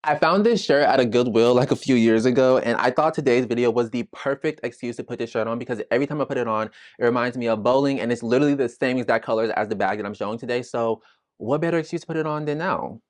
I found this shirt at a Goodwill like a few years ago, and I thought today's video was the perfect excuse to put this shirt on because every time I put it on, it reminds me of bowling, and it's literally the same exact colors as the bag that I'm showing today. So what better excuse to put it on than now,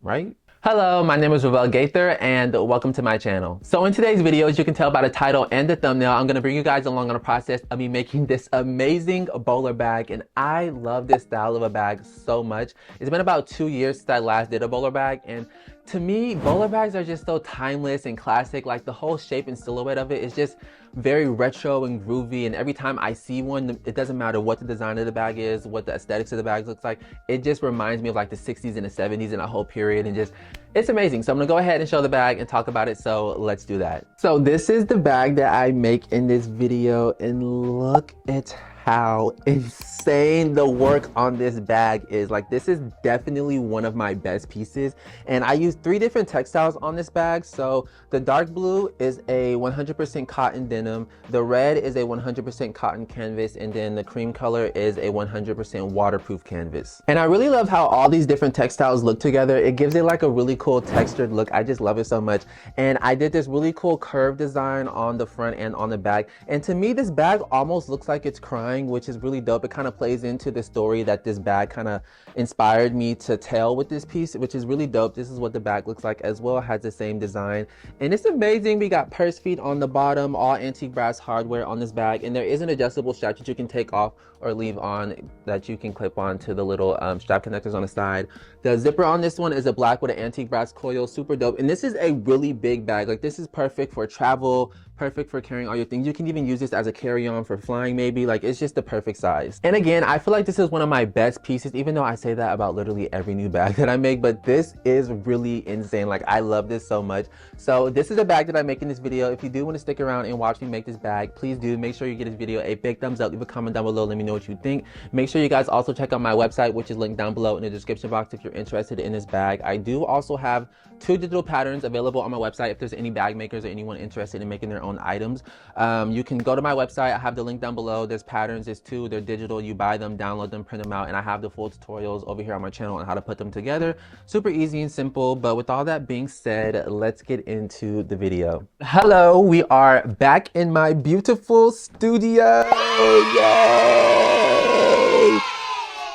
right? Hello, my name is Ravel Gaither and welcome to my channel. So in today's video, as you can tell by the title and the thumbnail, I'm gonna bring you guys along on a process of me making this amazing bowler bag, and I love this style of a bag so much. It's been about 2 years since I last did a bowler bag, and to me, bowler bags are just so timeless and classic. Like the whole shape and silhouette of it is just very retro and groovy, and every time I see one, it doesn't matter what the design of the bag is, what the aesthetics of the bag looks like, it just reminds me of like the 60s and the 70s and a whole period, and just it's amazing. So I'm gonna go ahead and show the bag and talk about it, so let's do that. So this is the bag that I make in this video, and look at how insane the work on this bag is. Like, this is definitely one of my best pieces, and I used 3 different textiles on this bag. So the dark blue is a 100% cotton denim, the red is a 100% cotton canvas, and then the cream color is a 100% waterproof canvas. And I really love how all these different textiles look together. It gives it like a really cool textured look. I just love it so much. And I did this really cool curve design on the front and on the back, and to me this bag almost looks like it's crying, which is really dope. It kind of plays into the story that this bag kind of inspired me to tell with this piece, which is really dope. This is what the bag looks like as well. It has the same design, and it's amazing. We got purse feet on the bottom, all antique brass hardware on this bag, and there is an adjustable strap that you can take off or leave on that you can clip on to the little strap connectors on the side. The zipper on this one is a black with an antique brass coil, super dope. And this is a really big bag. Like, this is perfect for travel, perfect for carrying all your things. You can even use this as a carry-on for flying maybe. Like, it's just the perfect size. And again, I feel like this is one of my best pieces, even though I say that about literally every new bag that I make, but this is really insane. Like, I love this so much. So this is a bag that I make in this video. If you do want to stick around and watch me make this bag, please do. Make sure you give this video a big thumbs up, leave a comment down below, let me know what you think. Make sure you guys also check out my website, which is linked down below in the description box if you're interested in this bag. I do also have 2 digital patterns available on my website if there's any bag makers or anyone interested in making their own items. You can go to my website. I have the link down below. There's patterns, there's 2, they're digital. You buy them, download them, print them out, and I have the full tutorials over here on my channel on how to put them together. Super easy and simple. But with all that being said, let's get into the video. Hello, we are back in my beautiful studio. Yay!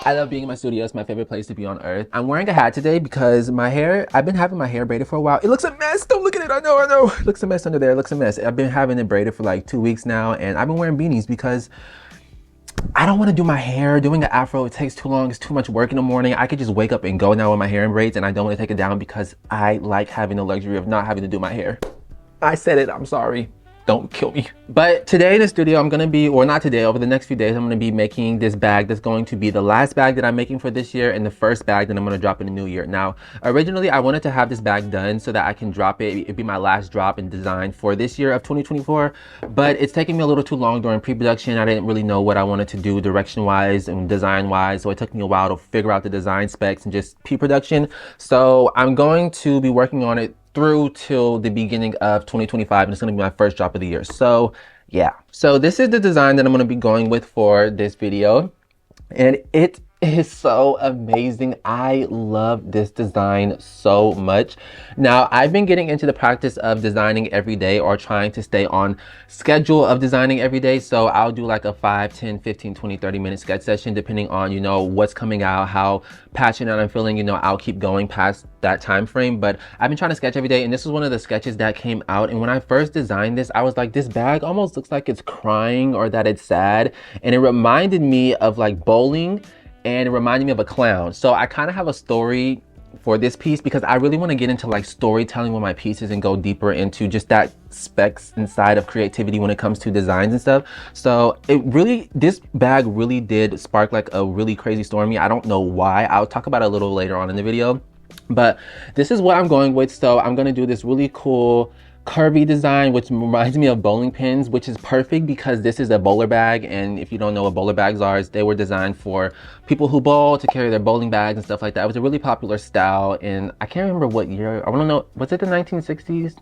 I love being in my studio. It's my favorite place to be on earth. I'm wearing a hat today because my hair, I've been having my hair braided for a while. It looks a mess. Don't look at it. I know. It looks a mess under there. It looks a mess. I've been having it braided for like 2 weeks now, and I've been wearing beanies because I don't want to do my hair. Doing an afro, it takes too long. It's too much work in the morning. I could just wake up and go now with my hair in braids, and I don't want to take it down because I like having the luxury of not having to do my hair. I said it. I'm sorry. Don't kill me. But today in the studio, I'm gonna be, or not today, over the next few days, I'm gonna be making this bag that's going to be the last bag that I'm making for this year and the first bag that I'm gonna drop in the new year. Now, originally I wanted to have this bag done so that I can drop it. It'd be my last drop in design for this year of 2024, but it's taking me a little too long during pre-production. I didn't really know what I wanted to do direction-wise and design-wise, so it took me a while to figure out the design specs and just pre-production. So I'm going to be working on it through till the beginning of 2025, and it's gonna be my first drop of the year. So yeah, so this is the design that I'm gonna be going with for this video, and it is so amazing. I love this design so much. Now, I've been getting into the practice of designing every day, or trying to stay on schedule of designing every day. So I'll do like a 5, 10, 15, 20, 30-minute sketch session depending on, you know, what's coming out, how passionate I'm feeling. You know, I'll keep going past that time frame, but I've been trying to sketch every day, and this is one of the sketches that came out. And when I first designed this, I was like, this bag almost looks like it's crying or that it's sad, and it reminded me of like bowling, and it reminded me of a clown. So I kind of have a story for this piece because I really want to get into like storytelling with my pieces and go deeper into just that specs inside of creativity when it comes to designs and stuff. So this bag really did spark like a really crazy story in me. I don't know why. I'll talk about it a little later on in the video, but this is what I'm going with. So I'm going to do this really cool curvy design, which reminds me of bowling pins, which is perfect because this is a bowler bag. And if you don't know what bowler bags are, they were designed for people who bowl to carry their bowling bags and stuff like that. It was a really popular style, and I can't remember what year. I want to know, was it the 1960s?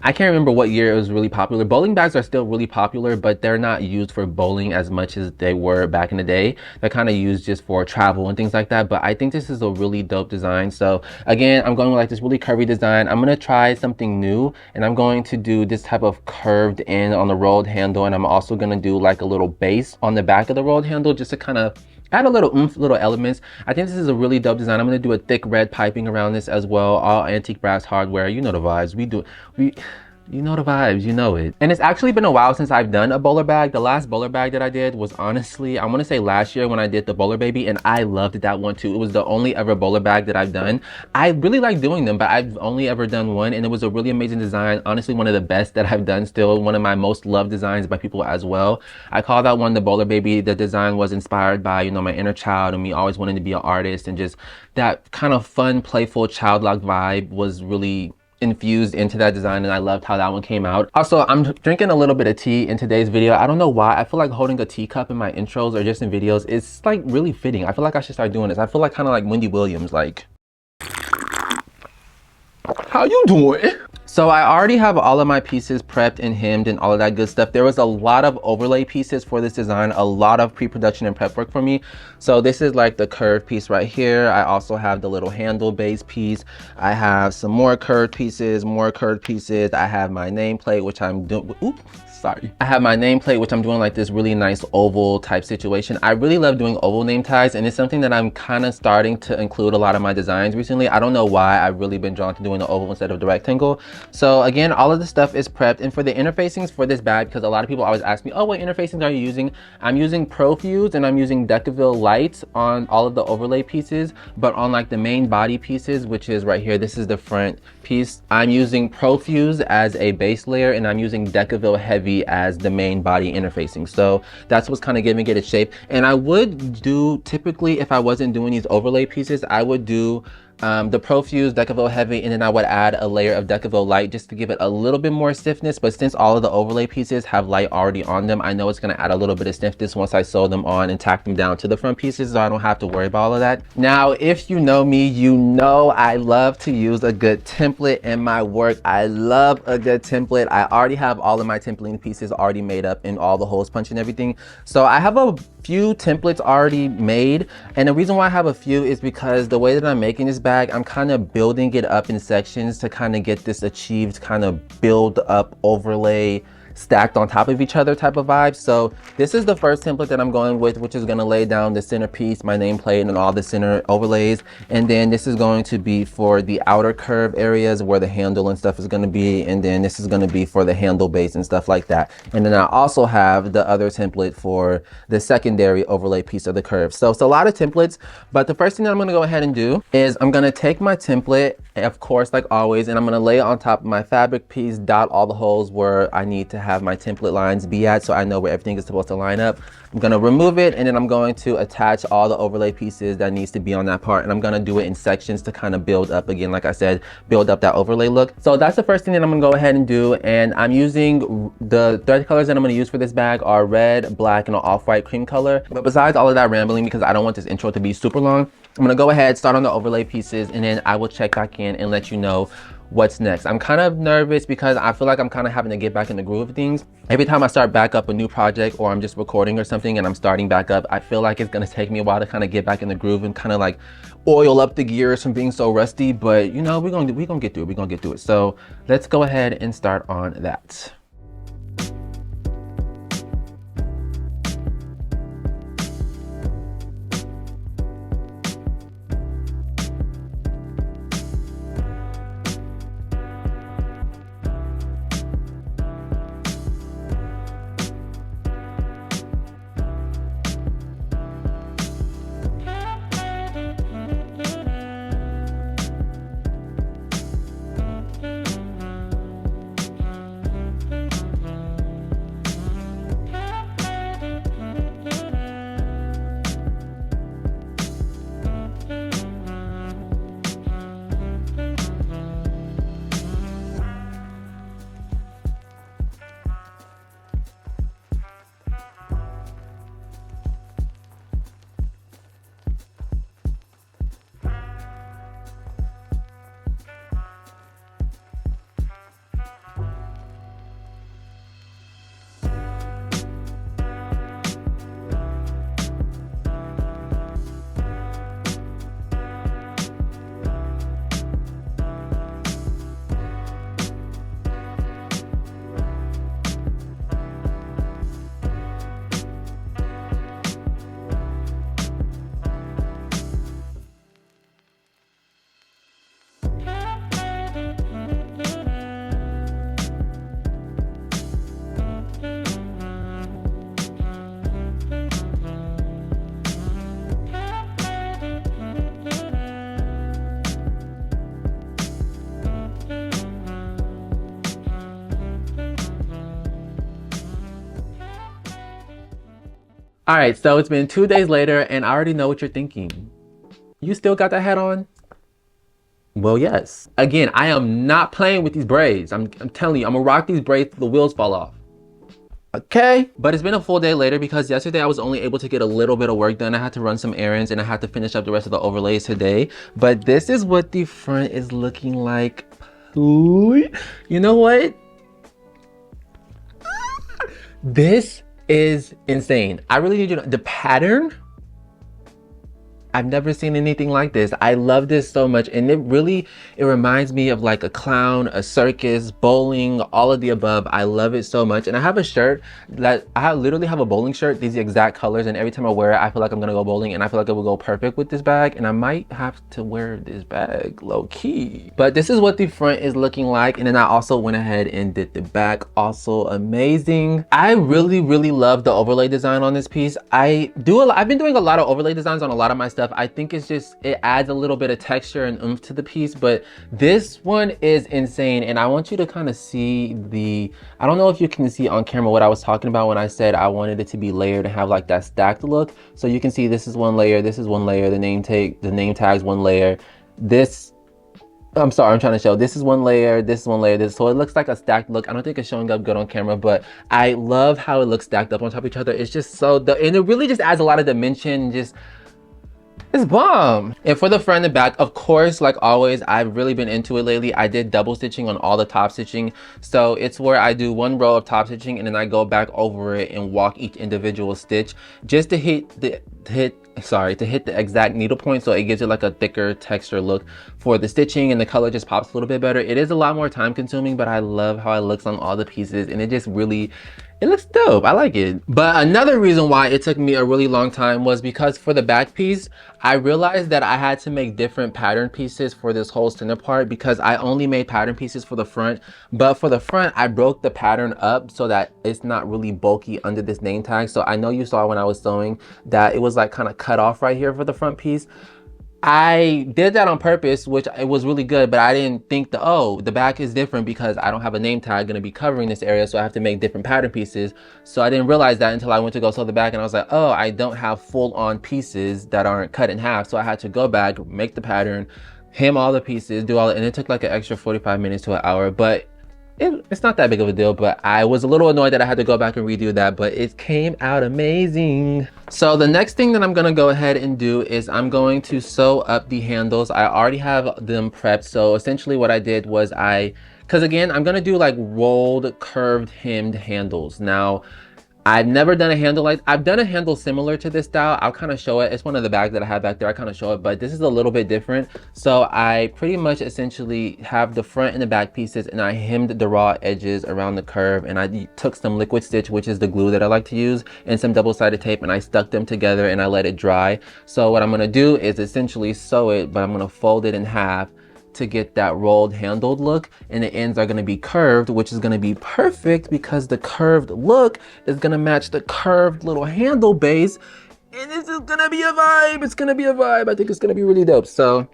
I can't remember what year it was really popular. Bowling bags are still really popular, but they're not used for bowling as much as they were back in the day. They're kind of used just for travel and things like that. But I think this is a really dope design. So again, I'm going with like this really curvy design. I'm gonna try something new, and I'm going to do this type of curved end on the rolled handle, and I'm also gonna do like a little base on the back of the rolled handle just to kind of add a little oomph, little elements. I think this is a really dope design. I'm gonna do a thick red piping around this as well. All antique brass hardware. You know the vibes. You know the vibes, you know it. And it's actually been a while since I've done a bowler bag. The last bowler bag that I did was honestly, I want to say last year when I did the bowler baby, and I loved that one too. It was the only ever bowler bag that I've done. I really like doing them, but I've only ever done one, and it was a really amazing design. Honestly, one of the best that I've done still. One of my most loved designs by people as well. I call that one the bowler baby. The design was inspired by, you know, my inner child and me always wanting to be an artist, and just that kind of fun, playful, childlike vibe was really infused into that design, and I loved how that one came out. Also, I'm drinking a little bit of tea in today's video. I don't know why. I feel like holding a teacup in my intros or just in videos is like really fitting. I feel like I should start doing this. I feel like kind of like Wendy Williams, like, how you doing? So I already have all of my pieces prepped and hemmed and all of that good stuff. There was a lot of overlay pieces for this design, a lot of pre-production and prep work for me. So this is like the curved piece right here. I also have the little handle base piece. I have some more curved pieces, more curved pieces. I have my nameplate, which I'm doing, oops. Sorry. I have my nameplate, which I'm doing like this really nice oval type situation. I really love doing oval name tags, and it's something that I'm kind of starting to include a lot of my designs recently. I don't know why I've really been drawn to doing the oval instead of the rectangle. So again, all of the stuff is prepped. And for the interfacings for this bag, because a lot of people always ask me, oh, what interfacings are you using? I'm using Profuse and I'm using Decaville Lights on all of the overlay pieces, but on like the main body pieces, which is right here, this is the front piece, I'm using Profuse as a base layer, and I'm using Decaville Heavy as the main body interfacing. So that's what's kind of giving it its shape. And I would do, typically if I wasn't doing these overlay pieces, I would do the Profuse, Decaville Heavy, and then I would add a layer of Decaville Light just to give it a little bit more stiffness. But since all of the overlay pieces have light already on them, I know it's going to add a little bit of stiffness once I sew them on and tack them down to the front pieces, so I don't have to worry about all of that. Now, if you know me, you know I love to use a good template in my work. I love a good template. I already have all of my templating pieces already made up and all the holes punched and everything. So I have a few templates already made, and the reason why I have a few is because the way that I'm making this bag, I'm kind of building it up in sections to kind of get this achieved kind of build up overlay stacked on top of each other type of vibe. So this is the first template that I'm going with, which is going to lay down the centerpiece, my nameplate, and all the center overlays. And then this is going to be for the outer curve areas where the handle and stuff is going to be. And then this is going to be for the handle base and stuff like that. And then I also have the other template for the secondary overlay piece of the curve. So it's a lot of templates, but the first thing that I'm going to go ahead and do is I'm going to take my template, of course, like always, and I'm going to lay it on top of my fabric piece, dot all the holes where I need to have my template lines be at, so I know where everything is supposed to line up. I'm going to remove it, and then I'm going to attach all the overlay pieces that needs to be on that part, and I'm going to do it in sections to kind of build up, again, like I said, build up that overlay look. So that's the first thing that I'm going to go ahead and do, and I'm using the thread colors that I'm going to use for this bag are red, black, and an off-white cream color. But besides all of that rambling, because I don't want this intro to be super long, I'm going to go ahead, start on the overlay pieces, and then I will check back in and let you know what's next. I'm kind of nervous because I feel like I'm kind of having to get back in the groove of things. Every time I start back up a new project, or I'm just recording or something and I'm starting back up, I feel like it's going to take me a while to kind of get back in the groove and kind of like oil up the gears from being so rusty. But you know, we're gonna get through it. We're gonna get through it. So let's go ahead and start on that. All right, so it's been 2 days later and I already know what you're thinking. You still got that hat on? Well, yes. Again, I am not playing with these braids. I'm telling you, I'm gonna rock these braids till the wheels fall off. Okay. But it's been a full day later because yesterday I was only able to get a little bit of work done. I had to run some errands and I had to finish up the rest of the overlays today. But this is what the front is looking like. Ooh. You know what? This is insane. I really need you to, the pattern, I've never seen anything like this. I love this so much. And it reminds me of like a clown, a circus, bowling, all of the above. I love it so much. And I have a shirt that I literally have a bowling shirt, these exact colors. And every time I wear it, I feel like I'm gonna go bowling and I feel like it will go perfect with this bag. And I might have to wear this bag low key. But this is what the front is looking like. And then I also went ahead and did the back, also amazing. I really love the overlay design on this piece. I've been doing a lot of overlay designs on a lot of my stuff. I think it's just, it adds a little bit of texture and oomph to the piece, but this one is insane. And I want you to kind of see I don't know if you can see on camera what I was talking about when I said I wanted it to be layered and have like that stacked look. So you can see this is one layer, this is one layer, the name tag's one layer. I'm sorry, I'm trying to show. This is one layer, this is one layer, this. So it looks like a stacked look. I don't think it's showing up good on camera, but I love how it looks stacked up on top of each other. It's just so, and it really just adds a lot of dimension. It's bomb. And for the front and the back, of course, like always, I've really been into it lately. I did double stitching on all the top stitching. So it's where I do one row of top stitching and then I go back over it and walk each individual stitch just to hit the exact needle point, so it gives it like a thicker texture look for the stitching and the color just pops a little bit better. It is a lot more time consuming, but I love how it looks on all the pieces and it just really, it looks dope. I like it. But another reason why it took me a really long time was because for the back piece, I realized that I had to make different pattern pieces for this whole center part because I only made pattern pieces for the front. But for the front, I broke the pattern up so that it's not really bulky under this name tag. So I know you saw when I was sewing that it was like kind of cut off right here for the front piece. I did that on purpose, which it was really good, but I didn't think the back is different because I don't have a name tag going to be covering this area, so I have to make different pattern pieces. So I didn't realize that until I went to go sew the back and I was like, oh, I don't have full on pieces that aren't cut in half. So I had to go back, make the pattern, hem all the pieces, do all it, and it took like an extra 45 minutes to an hour, but it's not that big of a deal. But I was a little annoyed that I had to go back and redo that, but it came out amazing. So the next thing that I'm gonna go ahead and do is I'm going to sew up the handles. I already have them prepped. So essentially what I did was because again, I'm gonna do like rolled, curved, hemmed handles. Now, I've never done a handle I've done a handle similar to this style. I'll kind of show it. It's one of the bags that I have back there. I kind of show it, but this is a little bit different. So I pretty much essentially have the front and the back pieces and I hemmed the raw edges around the curve and I took some liquid stitch, which is the glue that I like to use, and some double-sided tape, and I stuck them together and I let it dry. So what I'm gonna do is essentially sew it, but I'm gonna fold it in half to get that rolled handled look, and the ends are going to be curved, which is going to be perfect because the curved look is going to match the curved little handle base, and this is going to be a vibe. It's going to be a vibe. I think it's going to be really dope. So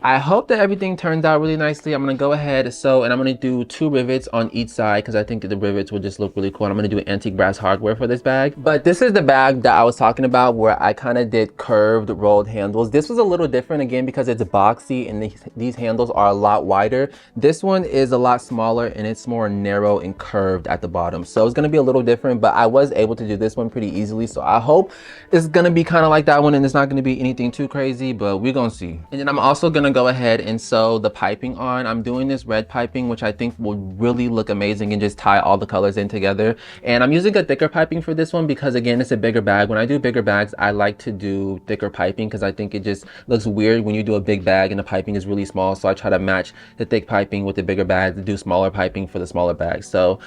I hope that everything turns out really nicely. I'm going to go ahead and sew, and I'm going to do 2 rivets on each side because I think the rivets will just look really cool. And I'm going to do antique brass hardware for this bag. But this is the bag that I was talking about where I kind of did curved rolled handles. This was a little different again because it's boxy and these handles are a lot wider. This one is a lot smaller and it's more narrow and curved at the bottom. So it's going to be a little different, but I was able to do this one pretty easily. So I hope it's going to be kind of like that one and it's not going to be anything too crazy, but we're going to see. And then I'm also going to go ahead and sew the piping on. I'm doing this red piping, which I think will really look amazing and just tie all the colors in together. And I'm using a thicker piping for this one because again, it's a bigger bag. When I do bigger bags, I like to do thicker piping because I think it just looks weird when you do a big bag and the piping is really small. So I try to match the thick piping with the bigger bag to do smaller piping for the smaller bags. So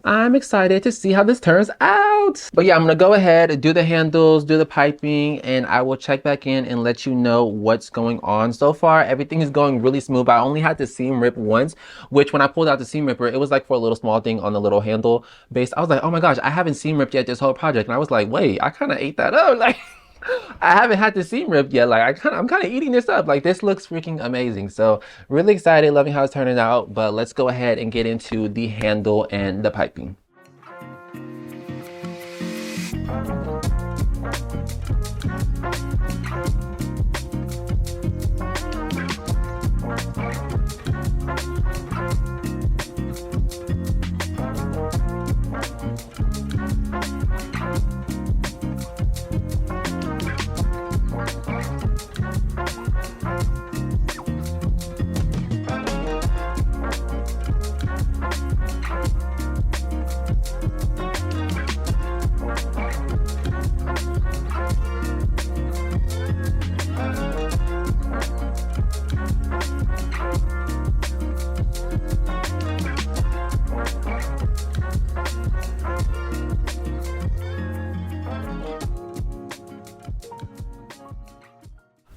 I'm excited to see how this turns out. But yeah, I'm gonna go ahead and do the handles, do the piping, and I will check back in and let you know what's going on. So far, everything is going really smooth. I only had the seam rip once, which when I pulled out the seam ripper, it was like for a little small thing on the little handle base. I was like, oh my gosh, I haven't seam ripped yet this whole project. And I was like, wait, I kind of ate that up. Like, I haven't had the seam ripped yet. Like I'm kind of eating this up. Like this looks freaking amazing. So really excited, loving how it's turning out. But let's go ahead and get into the handle and the piping.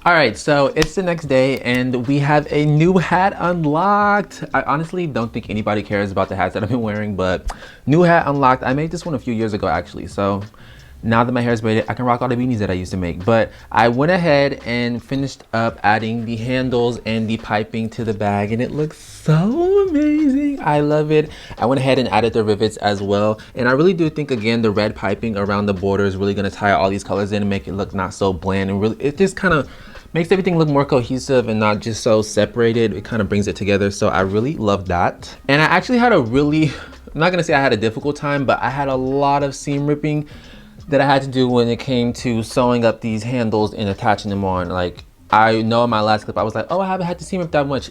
All right, so it's the next day and we have a new hat unlocked. I honestly don't think anybody cares about the hats that I've been wearing, but new hat unlocked. I made this one a few years ago actually, so now that my hair is braided, I can rock all the beanies that I used to make. But I went ahead and finished up adding the handles and the piping to the bag, and it looks so amazing. I love it. I went ahead and added the rivets as well. And I really do think, again, the red piping around the border is really gonna tie all these colors in and make it look not so bland. And really, it just kind of makes everything look more cohesive and not just so separated. It kind of brings it together. So I really love that. And I actually had a really, I'm not gonna say I had a difficult time, but I had a lot of seam ripping that I had to do when it came to sewing up these handles and attaching them on. Like, I know in my last clip, I was like, oh, I haven't had to seam rip that much.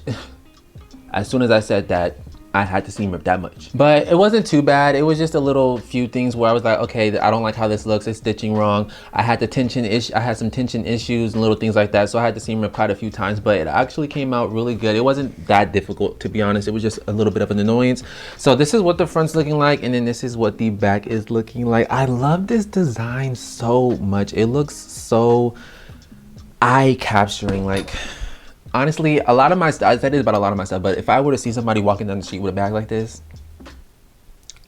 As soon as I said that, I had to seam rip that much. But it wasn't too bad. It was just a little few things where I was like, okay, I don't like how this looks. It's stitching wrong. I had some tension issues and little things like that. So I had to seam rip quite a few times, but it actually came out really good. It wasn't that difficult, to be honest. It was just a little bit of an annoyance. So this is what the front's looking like, and then this is what the back is looking like. I love this design so much. It looks so eye-capturing. Like, honestly, a lot of my stuff, I said this about a lot of my stuff, but if I were to see somebody walking down the street with a bag like this,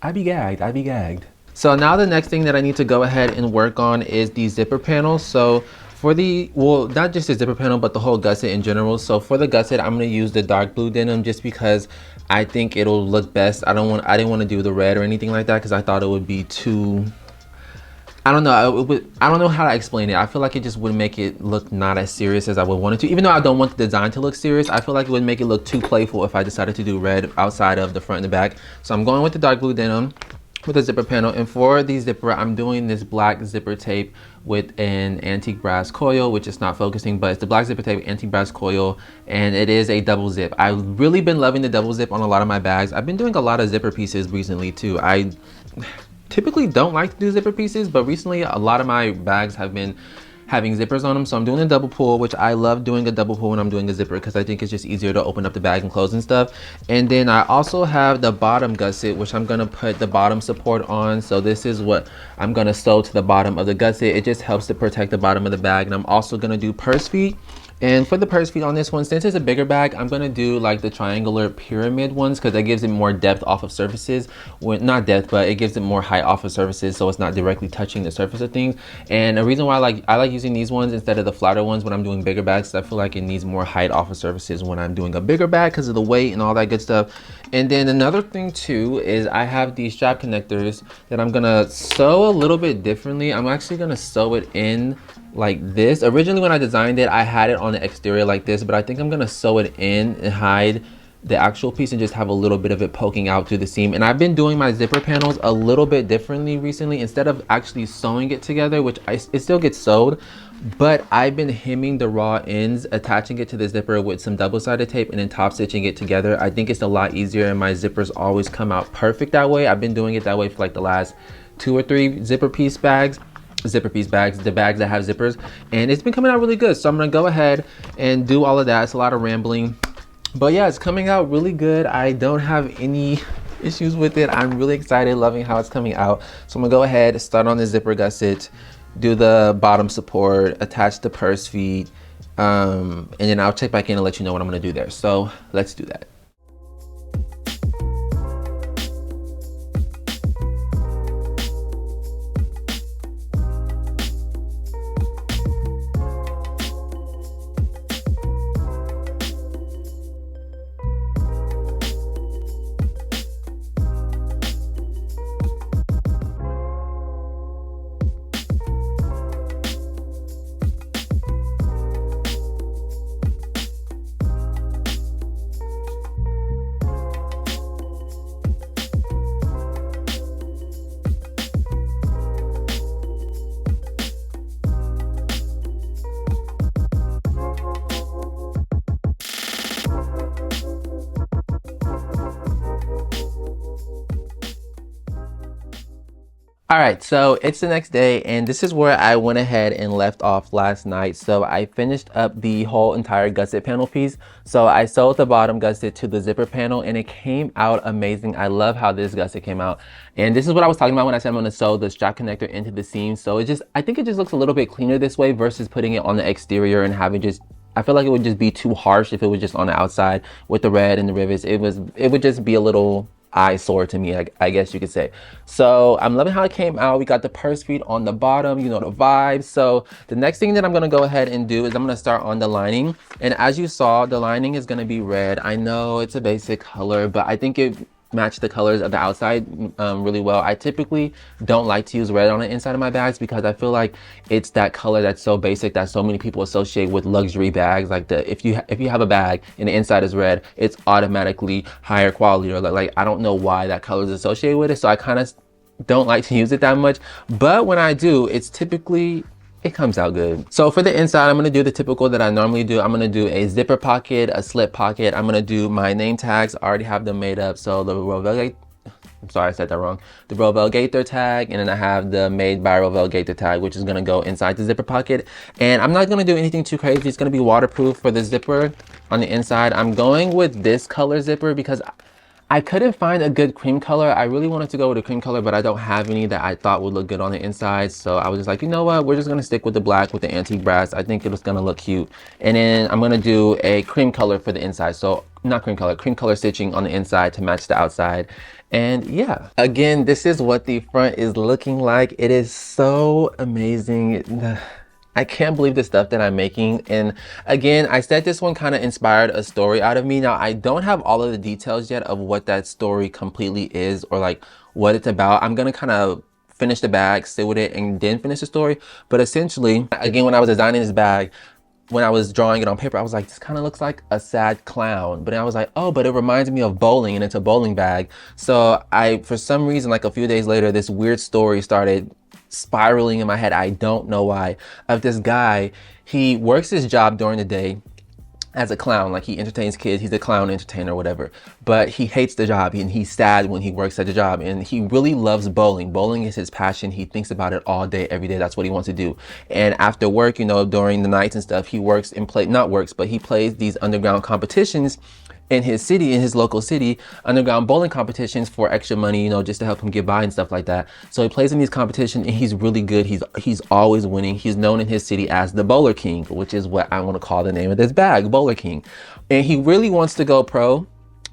I'd be gagged, I'd be gagged. So now the next thing that I need to go ahead and work on is the zipper panel. So for the, well, not just the zipper panel, but the whole gusset in general. So for the gusset, I'm gonna use the dark blue denim just because I think it'll look best. I didn't want to do the red or anything like that because I thought it would be too, I don't know. I don't know how to explain it. I feel like it just would make it look not as serious as I would want it to. Even though I don't want the design to look serious, I feel like it would make it look too playful if I decided to do red outside of the front and the back. So I'm going with the dark blue denim with the zipper panel. And for the zipper, I'm doing this black zipper tape with an antique brass coil, which is not focusing, but it's the black zipper tape, antique brass coil, and it is a double zip. I've really been loving the double zip on a lot of my bags. I've been doing a lot of zipper pieces recently too. I typically don't like to do zipper pieces, but recently a lot of my bags have been having zippers on them. So I'm doing a double pull, which I love doing a double pull when I'm doing a zipper because I think it's just easier to open up the bag and close and stuff. And then I also have the bottom gusset, which I'm gonna put the bottom support on. So this is what I'm gonna sew to the bottom of the gusset. It just helps to protect the bottom of the bag. And I'm also gonna do purse feet. And for the purse feet on this one, since it's a bigger bag, I'm gonna do like the triangular pyramid ones because that gives it more depth off of surfaces. Well, not depth, but it gives it more height off of surfaces, so it's not directly touching the surface of things. And the reason why I like using these ones instead of the flatter ones when I'm doing bigger bags, I feel like it needs more height off of surfaces when I'm doing a bigger bag because of the weight and all that good stuff. And then another thing too is I have these strap connectors that I'm gonna sew a little bit differently. I'm actually gonna sew it in like this. Originally when I designed it, I had it on the exterior like this, but I think I'm gonna sew it in and hide the actual piece and just have a little bit of it poking out through the seam. And I've been doing my zipper panels a little bit differently recently. Instead of actually sewing it together, which it still gets sewed, but I've been hemming the raw ends, attaching it to the zipper with some double-sided tape and then top stitching it together. I think it's a lot easier and my zippers always come out perfect that way. I've been doing it that way for like the last 2 or 3 zipper piece bags, the bags that have zippers, and it's been coming out really good. So I'm gonna go ahead and do all of that. It's a lot of rambling, but yeah, it's coming out really good. I don't have any issues with it. I'm really excited, loving how it's coming out. So I'm gonna go ahead, start on the zipper gusset, do the bottom support, attach the purse feet, and then I'll check back in and let you know what I'm gonna do there. So let's do that. All right, so it's the next day, and this is where I went ahead and left off last night. So I finished up the whole entire gusset panel piece. So I sewed the bottom gusset to the zipper panel, and it came out amazing. I love how this gusset came out. And this is what I was talking about when I said I'm going to sew the strap connector into the seam. So I think it just looks a little bit cleaner this way versus putting it on the exterior and having just, I feel like it would just be too harsh if it was just on the outside with the red and the rivets. It would just be a little eyesore to me, I guess you could say. So I'm loving how it came out. We got the purse feet on the bottom, you know, the vibes. So the next thing that I'm gonna go ahead and do is I'm gonna start on the lining. And as you saw, the lining is gonna be red. I know it's a basic color, but I think it match the colors of the outside really well. I typically don't like to use red on the inside of my bags because I feel like it's that color that's so basic that so many people associate with luxury bags. Like if you have a bag and the inside is red, it's automatically higher quality, or like I don't know why that color is associated with it. So I kind of don't like to use it that much, but when I do, it comes out good. So for the inside, I'm gonna do the typical that I normally do. I'm gonna do a zipper pocket, a slip pocket. I'm gonna do my name tags. I already have them made up. So the Rovell, I'm sorry, I said that wrong. The Rovell Gaither tag, and then I have the Made by Rovell Gaither tag, which is gonna go inside the zipper pocket. And I'm not gonna do anything too crazy. It's gonna be waterproof for the zipper on the inside. I'm going with this color zipper because I couldn't find a good cream color. I really wanted to go with a cream color, but I don't have any that I thought would look good on the inside. So I was just like, you know what? We're just gonna stick with the black with the antique brass. I think it was gonna look cute. And then I'm gonna do a cream color for the inside. So not cream color stitching on the inside to match the outside. And yeah, again, this is what the front is looking like. It is so amazing. I can't believe the stuff that I'm making. And again, I said this one kind of inspired a story out of me. Now, I don't have all of the details yet of what that story completely is or like what it's about. I'm gonna kind of finish the bag, sit with it, and then finish the story. But essentially, again, when I was designing this bag, when I was drawing it on paper, I was like, this kind of looks like a sad clown. But then I was like, oh, but it reminds me of bowling, and it's a bowling bag. So for some reason, like a few days later, this weird story started spiraling in my head. I don't know why. Of this guy, he works his job during the day as a clown, like he entertains kids, he's a clown entertainer or whatever, but he hates the job and he's sad when he works at the job, and he really loves bowling. Bowling is his passion. He thinks about it all day, every day. That's what he wants to do. And after work, you know, during the nights and stuff, he works and he plays these underground competitions in his city, in his local city, underground bowling competitions for extra money, you know, just to help him get by and stuff like that. So he plays in these competitions and he's really good. He's always winning. He's known in his city as the Bowler King, which is what I want to call the name of this bag, Bowler King. And he really wants to go pro,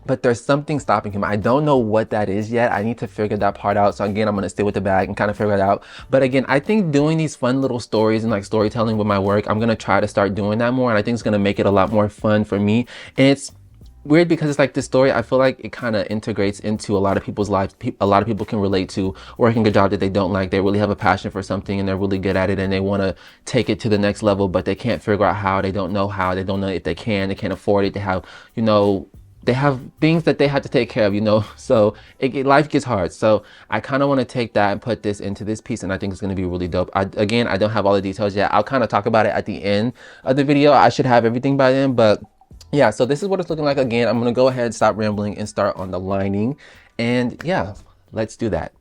but there's something stopping him. I don't know what that is yet. I need to figure that part out. So again, I'm gonna stay with the bag and kind of figure it out. But again, I think doing these fun little stories and like storytelling with my work, I'm gonna try to start doing that more. And I think it's gonna make it a lot more fun for me. And it's weird because it's like this story, I feel like it kind of integrates into a lot of people's lives. A lot of people can relate to working a job that they don't like. They really have a passion for something and they're really good at it and they want to take it to the next level, but they can't figure out how. They don't know how. They don't know if they can't afford it. They have, you know, they have things that they have to take care of, you know, so life gets hard. So I kind of want to take that and put this into this piece, and I think it's going to be really dope. Again, I don't have all the details yet. I'll kind of talk about it at the end of the video. I should have everything by then, but yeah, so this is what it's looking like. Again, I'm gonna go ahead, stop rambling, and start on the lining. And yeah, let's do that.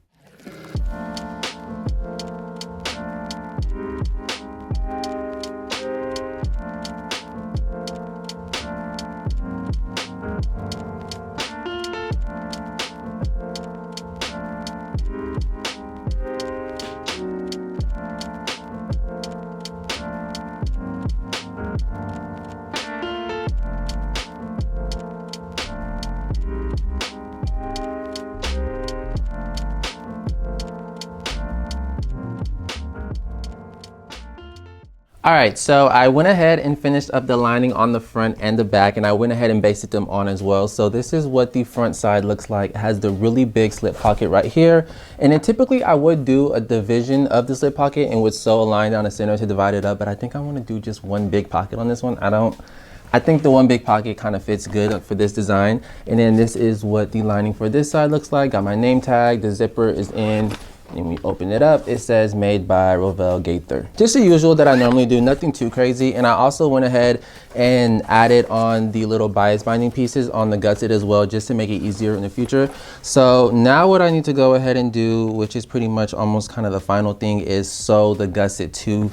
All right, so I went ahead and finished up the lining on the front and the back, and I went ahead and basted them on as well. So this is what the front side looks like. It has the really big slip pocket right here. And then typically I would do a division of the slip pocket and would sew a line down the center to divide it up, but I think I want to do just one big pocket on this one. I think the one big pocket kind of fits good for this design. And then this is what the lining for this side looks like. Got my name tag, the zipper is in, When we open it up, it says made by Rovell Gaither. Just the usual that I normally do, nothing too crazy. And I also went ahead and added on the little bias binding pieces on the gusset as well, just to make it easier in the future. So now what I need to go ahead and do, which is pretty much almost kind of the final thing, is sew the gusset to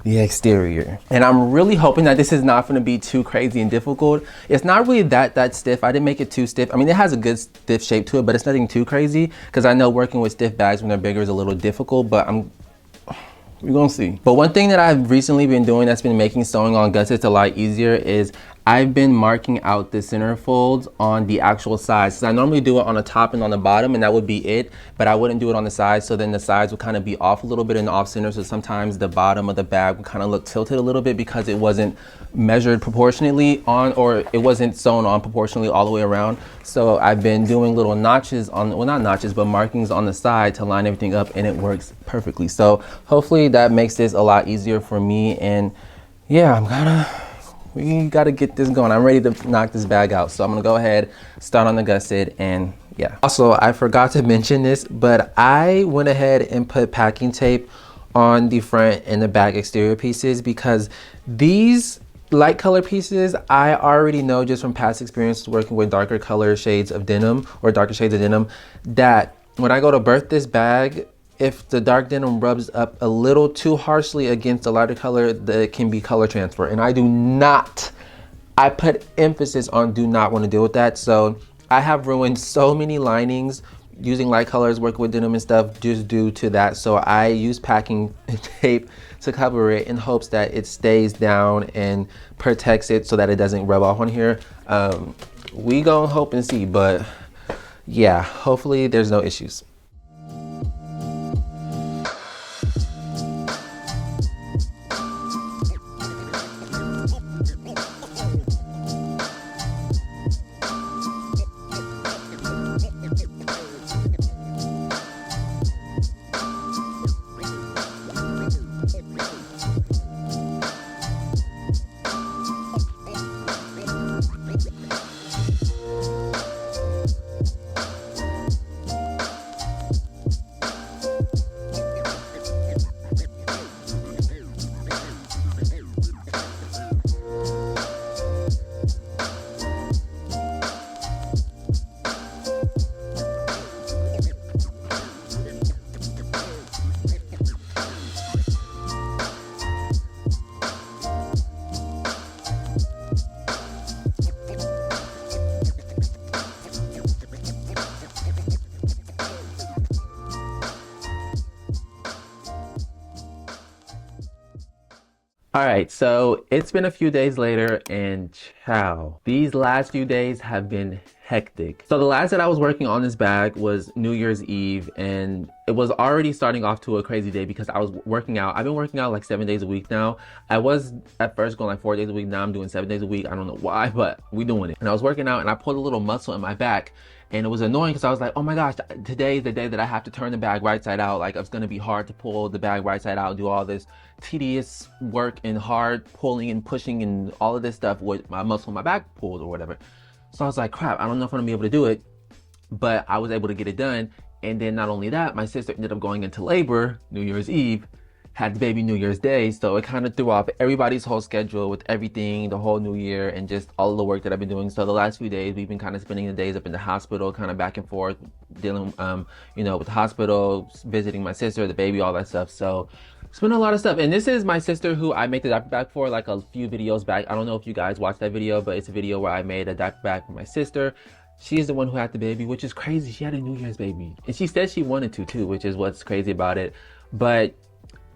the exterior. And I'm really hoping that this is not going to be too crazy and difficult. It's not really that stiff. I didn't make it too stiff. I mean, it has a good stiff shape to it, but it's nothing too crazy, because I know working with stiff bags when they're bigger is a little difficult, but we're gonna see. But one thing that I've recently been doing that's been making sewing on gussets a lot easier is I've been marking out the center folds on the actual sides. So I normally do it on the top and on the bottom, and that would be it, but I wouldn't do it on the sides, so then the sides would kind of be off a little bit and off center, so sometimes the bottom of the bag would kind of look tilted a little bit because it wasn't measured proportionately on, or it wasn't sewn on proportionally all the way around. So I've been doing little notches on, well, not notches, but markings on the side to line everything up, and it works perfectly. So hopefully that makes this a lot easier for me. And yeah, we gotta get this going. I'm ready to knock this bag out. So I'm gonna go ahead, start on the gusset, and yeah. Also, I forgot to mention this, but I went ahead and put packing tape on the front and the back exterior pieces, because these light color pieces, I already know just from past experience working with darker color shades of denim, or darker shades of denim, that when I go to birth this bag, if the dark denim rubs up a little too harshly against the lighter color, that can be color transfer. And I put emphasis on do not want to deal with that. So I have ruined so many linings using light colors, working with denim and stuff, just due to that. So I use packing tape to cover it in hopes that it stays down and protects it so that it doesn't rub off on here. We gonna hope and see, but yeah, hopefully there's no issues. All right, so it's been a few days later, and ciao. These last few days have been hectic. So the last that I was working on this bag was New Year's Eve, and it was already starting off to a crazy day because I was working out. I've been working out like 7 days a week now. I was at first going like 4 days a week. Now I'm doing 7 days a week. I don't know why, but we doing it. And I was working out and I pulled a little muscle in my back, and it was annoying because I was like, oh my gosh, today is the day that I have to turn the bag right side out. Like, it's gonna be hard to pull the bag right side out, do all this tedious work and hard pulling and pushing and all of this stuff with my muscle in my back pulled or whatever. So I was like, crap, I don't know if I'm gonna be able to do it, but I was able to get it done. And then not only that, my sister ended up going into labor New Year's Eve, had the baby New Year's Day, so it kind of threw off everybody's whole schedule with everything, the whole new year, and just all of the work that I've been doing. So the last few days, we've been kind of spending the days up in the hospital, kind of back and forth, dealing, you know, with the hospital, visiting my sister, the baby, all that stuff. So it's been a lot of stuff. And this is my sister who I made the diaper bag for like a few videos back. I don't know if you guys watched that video, but it's a video where I made a diaper bag for my sister. She's the one who had the baby, which is crazy. She had a New Year's baby. And she said she wanted to too, which is what's crazy about it. But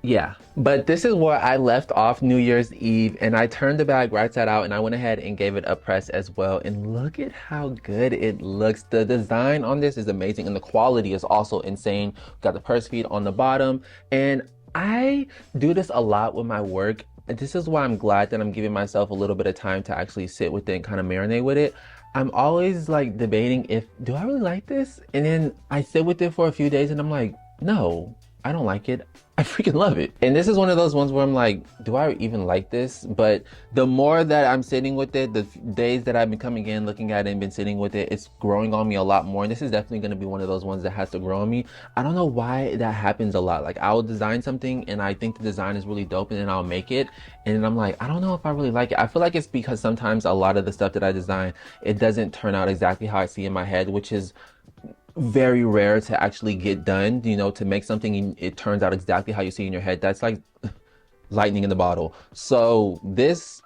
yeah, but this is where I left off New Year's Eve, and I turned the bag right side out and I went ahead and gave it a press as well. And look at how good it looks. The design on this is amazing and the quality is also insane. We've got the purse feed on the bottom, and I do this a lot with my work. And this is why I'm glad that I'm giving myself a little bit of time to actually sit with it and kind of marinate with it. I'm always like debating if, do I really like this? And then I sit with it for a few days and I'm like, no, I don't like it. I freaking love it. And this is one of those ones where I'm like, do I even like this? But the more that I'm sitting with it, the days that I've been coming in, looking at it and been sitting with it, it's growing on me a lot more. And this is definitely going to be one of those ones that has to grow on me. I don't know why that happens a lot. Like I'll design something and I think the design is really dope and then I'll make it. And then I'm like, I don't know if I really like it. I feel like it's because sometimes a lot of the stuff that I design, it doesn't turn out exactly how I see in my head, which is very rare to actually get done, you know, to make something and it turns out exactly how you see in your head. That's like lightning in the bottle. So this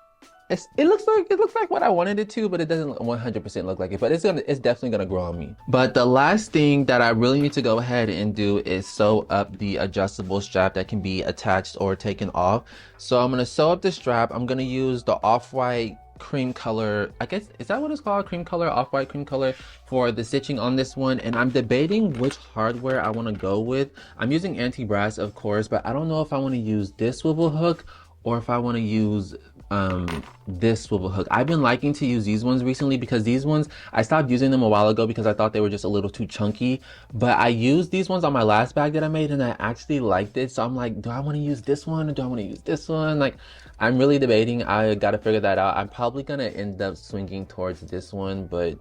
it looks like what I wanted it to, but it doesn't 100% look like it. But it's definitely gonna grow on me. But the last thing that I really need to go ahead and do is sew up the adjustable strap that can be attached or taken off. So I'm gonna sew up the strap. I'm gonna use the off-white cream color, I guess, is that what it's called? Cream color, off-white cream color for the stitching on this one. And I'm debating which hardware I want to go with. I'm using anti-brass, of course, but I don't know if I want to use this swivel hook or if I want to use this swivel hook. I've been liking to use these ones recently because these ones, I stopped using them a while ago because I thought they were just a little too chunky, but I used these ones on my last bag that I made and I actually liked it. So I'm like, do I want to use this one or do I want to use this one? Like, I'm really debating. I gotta figure that out. I'm probably gonna end up swinging towards this one, but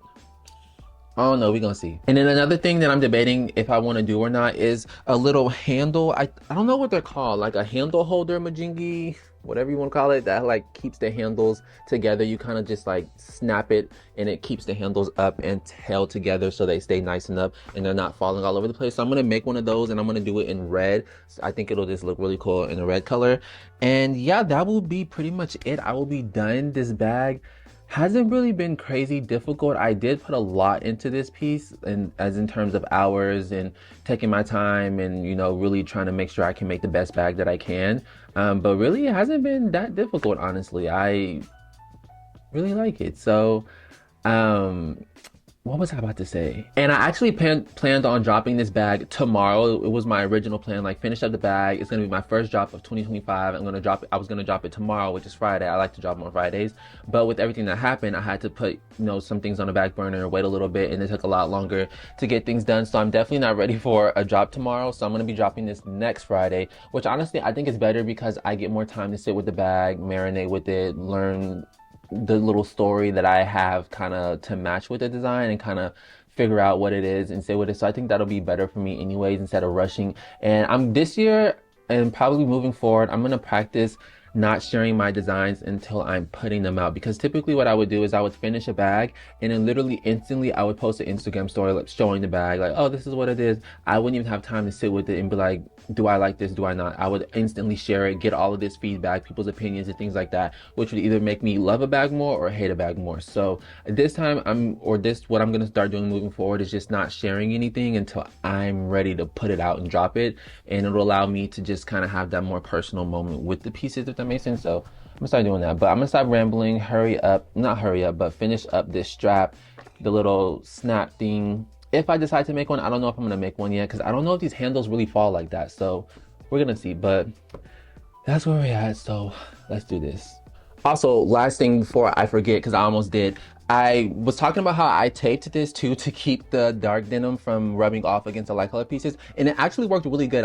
I don't know, we're gonna see. And then another thing that I'm debating if I want to do or not is a little handle. I don't know what they're called, like a handle holder majingi, whatever you want to call it, that like keeps the handles together. You kind of just like snap it and it keeps the handles up and held together so they stay nice and up and they're not falling all over the place. So I'm gonna make one of those and I'm gonna do it in red. So I think it'll just look really cool in a red color. And yeah, that will be pretty much it. I will be done. This bag hasn't really been crazy difficult. I did put a lot into this piece, and as in terms of hours and taking my time and, you know, really trying to make sure I can make the best bag that I can. But really it hasn't been that difficult, honestly. I really like it. So what was I about to say? And I actually planned on dropping this bag tomorrow. It was my original plan, like finish up the bag. It's gonna be my first drop of 2025. I'm gonna drop it. I was gonna drop it tomorrow, which is Friday. I like to drop them on Fridays. But with everything that happened, I had to put, you know, some things on the back burner, wait a little bit, and it took a lot longer to get things done. So I'm definitely not ready for a drop tomorrow. So I'm gonna be dropping this next Friday, which honestly, I think is better because I get more time to sit with the bag, marinate with it, learn the little story that I have kind of to match with the design and kind of figure out what it is and say what it is. So I think that'll be better for me anyways instead of rushing. And I'm this year and probably moving forward, I'm gonna practice not sharing my designs until I'm putting them out, because typically what I would do is I would finish a bag and then literally instantly I would post an Instagram story like showing the bag, like, oh, this is what it is. I wouldn't even have time to sit with it and be like, do I like this, do I not? I would instantly share it, get all of this feedback, people's opinions and things like that, which would either make me love a bag more or hate a bag more. So this time what I'm gonna start doing moving forward is just not sharing anything until I'm ready to put it out and drop it, and it'll allow me to just kind of have that more personal moment with the pieces, if that makes sense. So I'm gonna start doing that, but I'm gonna stop rambling, not hurry up, but finish up this strap, the little snap thing. If I decide to make one, I don't know if I'm gonna make one yet, because I don't know if these handles really fall like that. So we're gonna see, but that's where we're at. So let's do this. Also, last thing before I forget, because I almost did, I was talking about how I taped this too to keep the dark denim from rubbing off against the light color pieces, and it actually worked really good.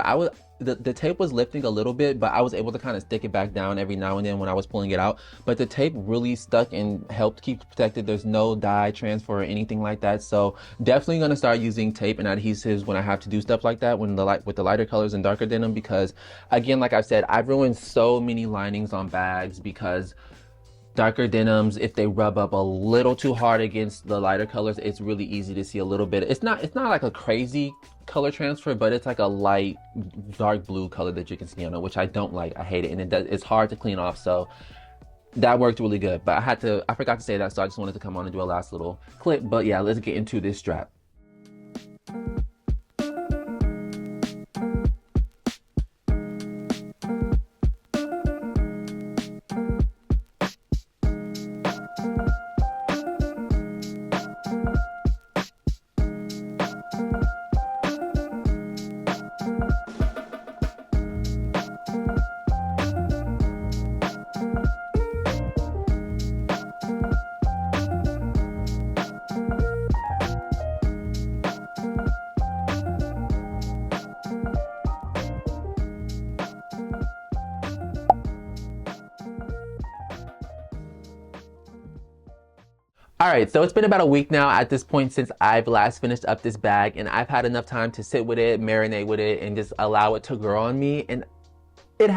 The tape was lifting a little bit, but I was able to kind of stick it back down every now and then when I was pulling it out. But the tape really stuck and helped keep it protected. There's no dye transfer or anything like that. So definitely gonna start using tape and adhesives when I have to do stuff like that, with the lighter colors and darker denim, because again, like I've said, I've ruined so many linings on bags because darker denims, if they rub up a little too hard against the lighter colors, it's really easy to see a little bit. It's not like a crazy color transfer, but it's like a light dark blue color that you can see on it, which I don't like. I hate it, and it's hard to clean off. So that worked really good, but I forgot to say that, so I just wanted to come on and do a last little clip. But yeah, let's get into this strap. All right, so it's been about a week now at this point since I've last finished up this bag, and I've had enough time to sit with it, marinate with it, and just allow it to grow on me. And it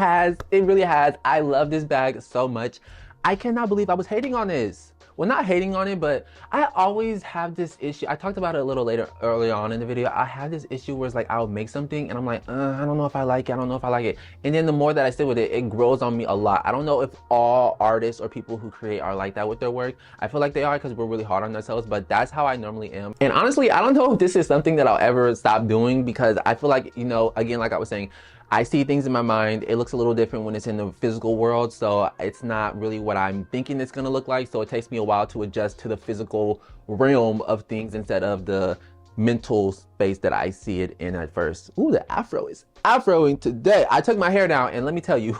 really has. I love this bag so much. I cannot believe I was hating on this. Well, not hating on it, but I always have this issue. I talked about it a little earlier on in the video. I have this issue where it's like I'll make something and I'm like, I don't know if I like it. I don't know if I like it. And then the more that I sit with it, it grows on me a lot. I don't know if all artists or people who create are like that with their work. I feel like they are because we're really hard on ourselves, but that's how I normally am. And honestly, I don't know if this is something that I'll ever stop doing because I feel like, you know, again, like I was saying, I see things in my mind. It looks a little different when it's in the physical world, so it's not really what I'm thinking it's gonna look like. So it takes me a while to adjust to the physical realm of things instead of the mental space that I see it in at first. Ooh, the afro is afroing today. I took my hair down and let me tell you,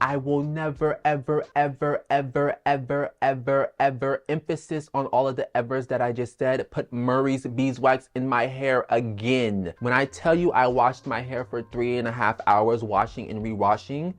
I will never, ever, ever, ever, ever, ever, ever, emphasis on all of the evers that I just said, put Murray's beeswax in my hair again. When I tell you I washed my hair for 3.5 hours, washing and rewashing,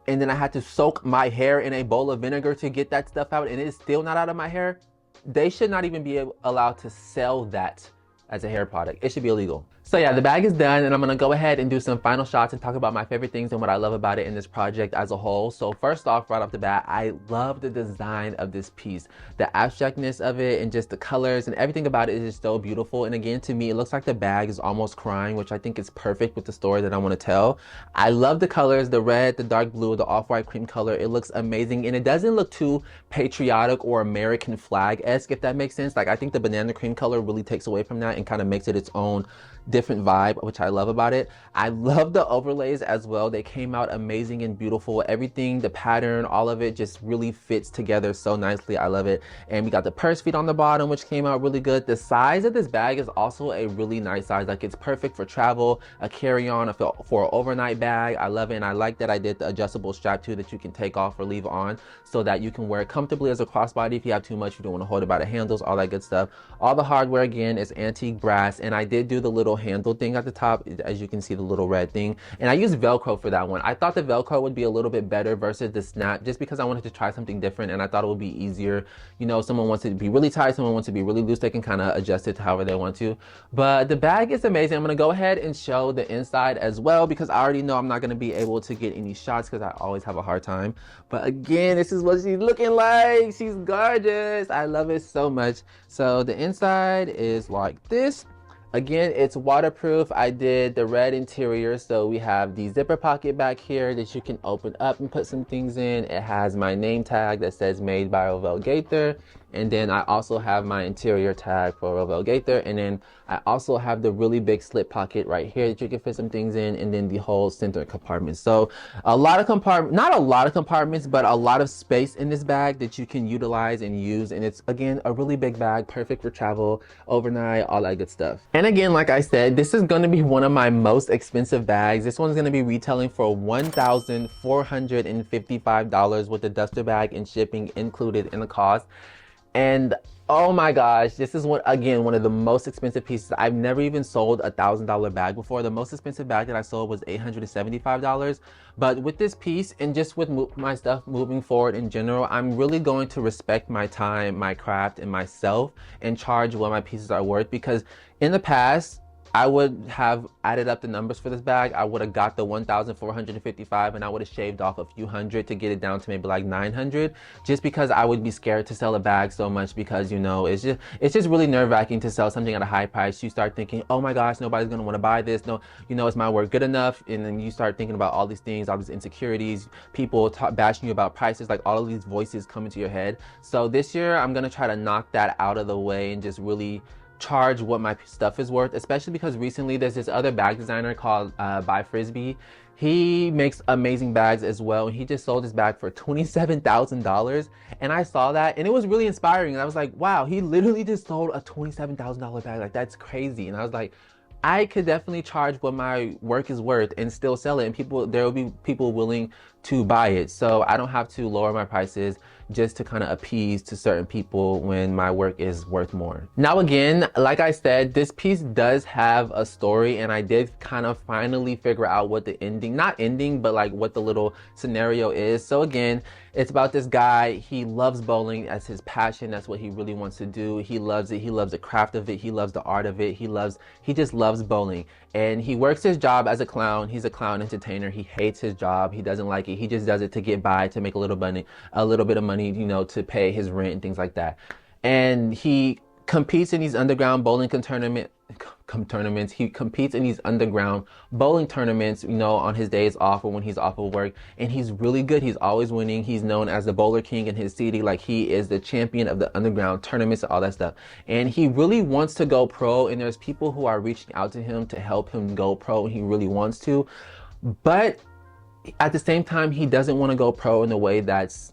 and then I had to soak my hair in a bowl of vinegar to get that stuff out, and it is still not out of my hair, they should not even be allowed to sell that as a hair product. It should be illegal. So yeah, the bag is done and I'm gonna go ahead and do some final shots and talk about my favorite things and what I love about it in this project as a whole. So first off, right off the bat, I love the design of this piece. The abstractness of it and just the colors and everything about it is just so beautiful. And again, to me, it looks like the bag is almost crying, which I think is perfect with the story that I wanna tell. I love the colors, the red, the dark blue, the off-white cream color. It looks amazing and it doesn't look too patriotic or American flag-esque, if that makes sense. Like I think the banana cream color really takes away from that and kind of makes it its own different vibe, which I love about it. I love the overlays as well. They came out amazing and beautiful. Everything, the pattern, all of it just really fits together so nicely. I love it. And we got the purse feet on the bottom, which came out really good. The size of this bag is also a really nice size. Like it's perfect for travel, a carry-on, for an overnight bag. I love it. And I like that I did the adjustable strap too that you can take off or leave on so that you can wear it comfortably as a crossbody. If you have too much, you don't want to hold it by the handles, all that good stuff. All the hardware again is antique brass, and I did do the little handle thing at the top, as you can see, the little red thing, and I used Velcro for that one. I thought the Velcro would be a little bit better versus the snap, just because I wanted to try something different and I thought it would be easier. You know, someone wants it to be really tight, someone wants it to be really loose, they can kind of adjust it to however they want to. But the bag is amazing. I'm gonna go ahead and show the inside as well because I already know I'm not gonna be able to get any shots because I always have a hard time. But again, this is what she's looking like. She's gorgeous. I love it so much. So the inside is like this. Again, it's waterproof. I did the red interior, so we have the zipper pocket back here that you can open up and put some things in. It has my name tag that says made by Rovell Gaither, and then I also have my interior tag for Rovell Gaither, and then I also have the really big slip pocket right here that you can fit some things in, and then the whole center compartment. So a lot of compartments, not a lot of compartments, but a lot of space in this bag that you can utilize and use. And it's, again, a really big bag, perfect for travel, overnight, all that good stuff. And again, like I said, this is going to be one of my most expensive bags. This one's going to be retailing for $1,455 with the duster bag and shipping included in the cost. And oh my gosh, this is one of the most expensive pieces. I've never even sold a $1,000 bag before. The most expensive bag that I sold was $875. But with this piece and just with my stuff moving forward in general, I'm really going to respect my time, my craft, and myself and charge what my pieces are worth, because in the past, I would have added up the numbers for this bag. I would have got the $1,455 and I would have shaved off a few hundred to get it down to maybe like $900, just because I would be scared to sell a bag so much, because, you know, it's just really nerve-wracking to sell something at a high price. You start thinking, oh my gosh, nobody's gonna want to buy this. No, you know, is my work good enough? And then you start thinking about all these things, all these insecurities, people bashing you about prices, like all of these voices come into your head. So this year I'm gonna try to knock that out of the way and just really charge what my stuff is worth, especially because recently there's this other bag designer called By Frisbee. He makes amazing bags as well, and he just sold his bag for $27,000, and I saw that and it was really inspiring, and I was like, wow, he literally just sold a $27,000 bag. Like, that's crazy. And I was like, I could definitely charge what my work is worth and still sell it, and there will be people willing to buy it. So I don't have to lower my prices just to kind of appease to certain people when my work is worth more. Now again, like I said, this piece does have a story, and I did kind of finally figure out what the ending, not ending, but like what the little scenario is. So again, It's about this guy. He loves bowling as his passion. That's what he really wants to do. He loves it. He loves the craft of it. He loves the art of it. He just loves bowling. And he works his job as a clown. He's a clown entertainer. He hates his job. He doesn't like it. He just does it to get by, to make a little bit of money, you know, to pay his rent and things like that. And he competes in these underground bowling tournaments. He competes in these underground bowling tournaments, you know, on his days off or when he's off of work. And he's really good. He's always winning. He's known as the bowler king in his city. Like, he is the champion of the underground tournaments and all that stuff. And he really wants to go pro. And there's people who are reaching out to him to help him go pro. And he really wants to. But at the same time, he doesn't want to go pro in a way that's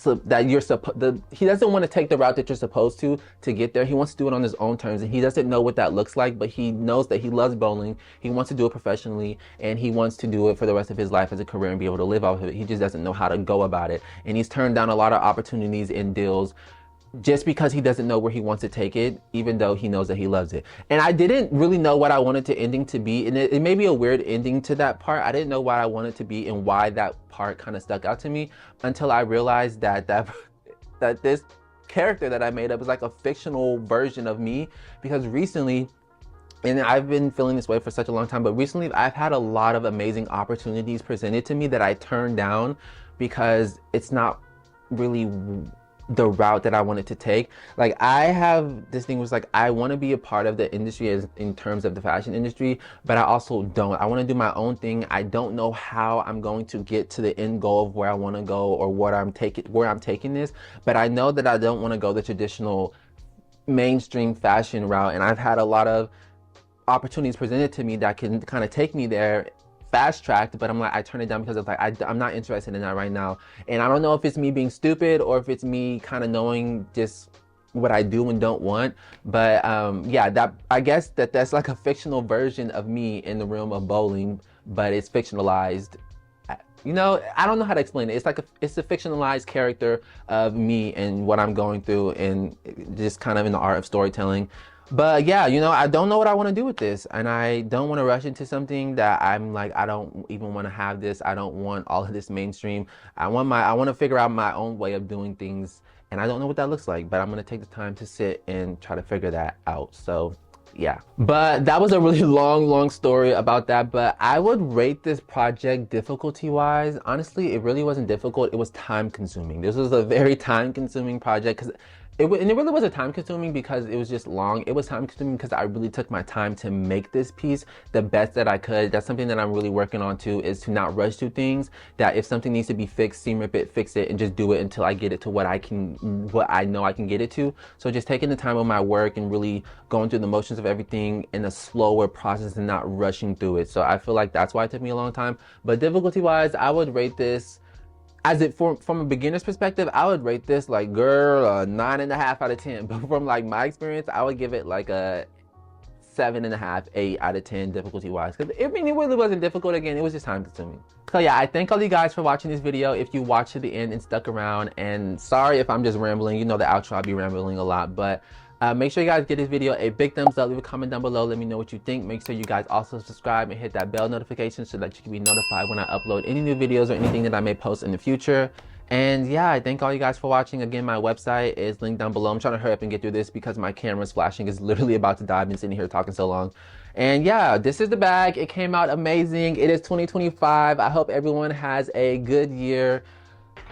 he doesn't want to take the route that you're supposed to get there. He wants to do it on his own terms, and he doesn't know what that looks like, but he knows that he loves bowling. He wants to do it professionally, and he wants to do it for the rest of his life as a career and be able to live off of it. He just doesn't know how to go about it, and he's turned down a lot of opportunities and deals just because he doesn't know where he wants to take it, even though he knows that he loves it. And I didn't really know what I wanted the ending to be, and it may be a weird ending to that part. I didn't know what I wanted to be and why that part kind of stuck out to me until I realized that this character that I made up is like a fictional version of me. Because recently, and I've been feeling this way for such a long time, but recently I've had a lot of amazing opportunities presented to me that I turned down because it's not really the route that I wanted to take. Like, I have this thing was like, I want to be a part of the industry in terms of the fashion industry, but I also don't. I want to do my own thing. I don't know how I'm going to get to the end goal of where I want to go or where I'm taking this, but I know that I don't want to go the traditional mainstream fashion route. And I've had a lot of opportunities presented to me that can kind of take me there fast tracked, but I'm like, I turn it down because it's like, I'm not interested in that right now. And I don't know if it's me being stupid or if it's me kind of knowing just what I do and don't want. But yeah, that, I guess that's like a fictional version of me in the realm of bowling, but it's fictionalized. You know, I don't know how to explain it. It's a fictionalized character of me and what I'm going through, and just kind of in the art of storytelling. But yeah, you know, I don't know what I want to do with this, and I don't want to rush into something that I'm like, I don't even want to have this. I don't want all of this mainstream. I want to figure out my own way of doing things, and I don't know what that looks like, but I'm going to take the time to sit and try to figure that out. So yeah, but that was a really long story about that. But I would rate this project difficulty wise. Honestly, it really wasn't difficult. It was time consuming. This was a very time consuming project because it really wasn't time consuming because it was just long. It was time consuming because I really took my time to make this piece the best that I could. That's something that I'm really working on too, is to not rush through things. That if something needs to be fixed, seam rip it, fix it, and just do it until I get it to what I know I can get it to. So just taking the time on my work and really going through the motions of everything in a slower process and not rushing through it. So I feel like that's why it took me a long time. But difficulty wise, I would rate this, from a beginner's perspective, I would rate this like, girl, a 9.5 out of 10. But from like my experience, I would give it like a 7.5, 8 out of 10 difficulty wise. Because I mean, it really wasn't difficult. Again, it was just time consuming. So yeah, I thank all you guys for watching this video. If you watched to the end and stuck around, and sorry if I'm just rambling. You know, the outro, I'll be rambling a lot, but make sure you guys give this video a big thumbs up. Leave a comment down below. Let me know what you think. Make sure you guys also subscribe and hit that bell notification so that you can be notified when I upload any new videos or anything that I may post in the future. And yeah, I thank all you guys for watching. Again, my website is linked down below. I'm trying to hurry up and get through this because my camera's flashing. It's literally about to die. I've been sitting here talking so long. And yeah, this is the bag. It came out amazing. It is 2025. I hope everyone has a good year.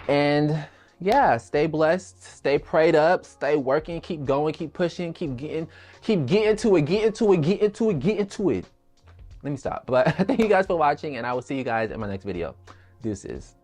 And yeah, stay blessed, stay prayed up, stay working, keep going, keep pushing, keep getting to it. Let me stop. But thank you guys for watching, and I will see you guys in my next video. Deuces.